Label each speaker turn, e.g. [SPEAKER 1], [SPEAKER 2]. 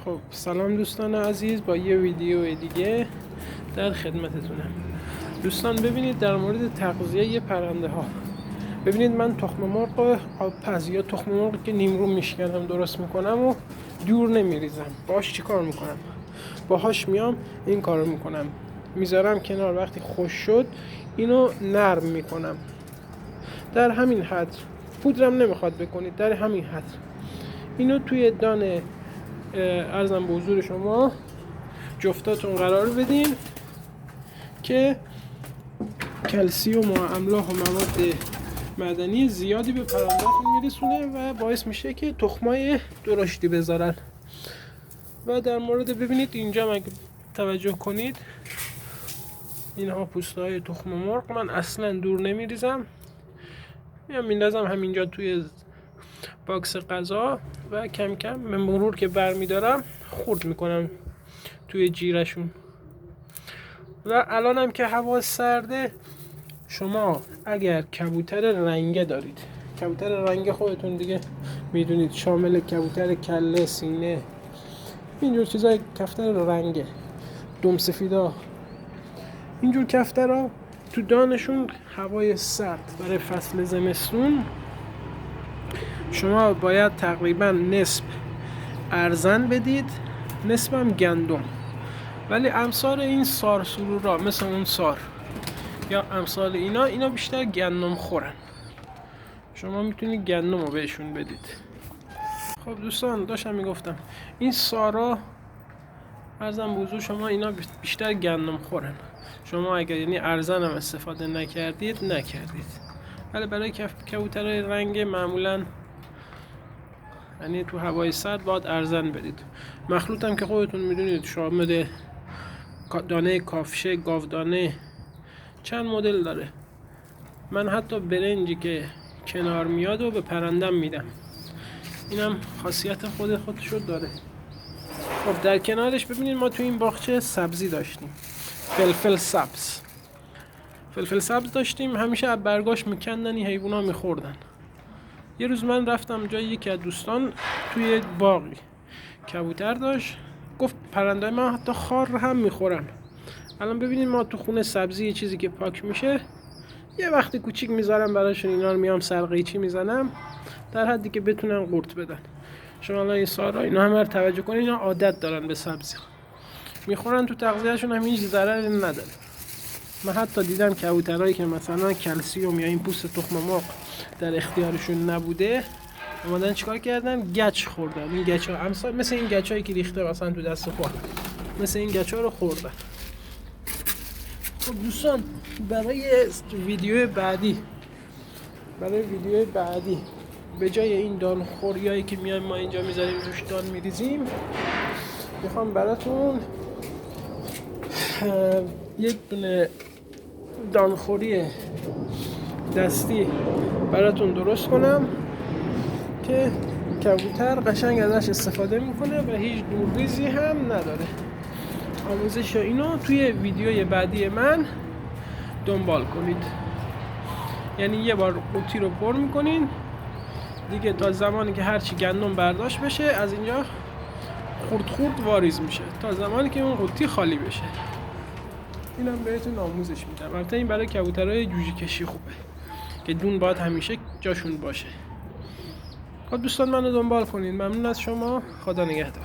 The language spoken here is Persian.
[SPEAKER 1] خب سلام دوستان عزیز، با یه ویدیو دیگه در خدمتتونم. دوستان ببینید در مورد تغذیه پرنده ها، ببینید من تخم مرغ آبپز یا تخم مرغی که نیمرو میشکنم درست میکنم و دور نمیریزم. باهاش چیکار میکنم؟ باهاش میام این کارو میکنم، میذارم کنار، وقتی خوش شد اینو نرم میکنم. در همین حد، پودرم نمیخواد بکنید، در همین حد اینو توی دانه عرضم به حضور شما جفتاتون قرار بدین که کلسیم و املاح و مواد معدنی زیادی به پرنده‌تون میرسونه و باعث میشه که تخمای درشتی بذارن. و در مورد ببینید اینجا اگه توجه کنید، اینها پوستهای تخم مرغ من اصلا دور نمیریزم، میندازم همینجا توی باکس غذا و کم کم به مرور که برمیدارم خورد میکنم توی جیرشون. و الانم که هوا سرده، شما اگر کبوتر رنگه دارید، کبوتر رنگه خودتون دیگه میدونید، شامل کبوتر کله، سینه، اینجور چیزای کفتر رنگه، دم سفیدا، اینجور کفترها تو دانشون هوای سرد برای فصل زمستون شما باید تقریبا نصف ارزن بدید، نصف هم گندم. ولی امثال این سار سرورا مثل اون سار یا امثال اینا بیشتر گندم خورن، شما میتونید گندم رو بهشون بدید. خب دوستان داشتم میگفتم این سارا ارزن بوزو شما اینا بیشتر گندم خورن، شما اگر یعنی ارزن هم استفاده نکردید. ولی برای کبوترهای رنگ معمولا یعنی تو هوای سرد باید ارزن بدید. مخلوط هم که خودتون میدونید شامل دانه کافشه، گاودانه، چند مدل داره. من حتی برنجی که کنار میاد و به پرندم میدم، اینم خاصیت خودشو داره. خب در کنارش ببینید ما تو این باغچه سبزی داشتیم، فلفل سبز داشتیم، همیشه از برگاش میکندن، این حیونا میخوردن. یه روز من رفتم جای یکی از دوستان توی باغی کبوتر داشت، گفت پرنده من حتی خار هم میخورن. الان ببینید ما تو خونه سبزی یه چیزی که پاک میشه یه وقتی کوچیک میذارم براشون، اینا رو میام سرقیچی میزنم در حدی که بتونن قورت بدن. شما الان این سارا اینا هم توجه کنید، اینا عادت دارن به سبزی میخورن، تو تغذیهشون هم هیچ ضرری نداره. من حتی دیدم کبوترایی که مثلا کلسیم یا این پوست تخم مرغ در اختیارشون نبوده اومدن چیکار کردن؟ گچ خوردن. این گچا امثال مثل این گچایی که ریخته مثلا تو دست خود، مثل این گچا رو خوردن. خب دوستان برای ویدیو بعدی به جای این دان خوریایی که میایم ما اینجا میذاریم روش دان میریزیم، میخوام براتون یک دونه دانخوری دستی براتون درست کنم که کبوتر قشنگ ازش استفاده میکنه و هیچ دورریزی هم نداره. آموزش اینو توی ویدیوی بعدی من دنبال کنید. یعنی یه بار قوطی رو پر میکنین دیگه، تا زمانی که هرچی گندم برداشت بشه از اینجا خورد واریز میشه تا زمانی که اون قوطی خالی بشه. اینم بهتون آموزش میدم. البته این برای کبوترهای جوجه کشی خوبه که دون باید همیشه جاشون باشه. خب دوستان منو دنبال کنین. ممنون از شما. خدا نگهدار.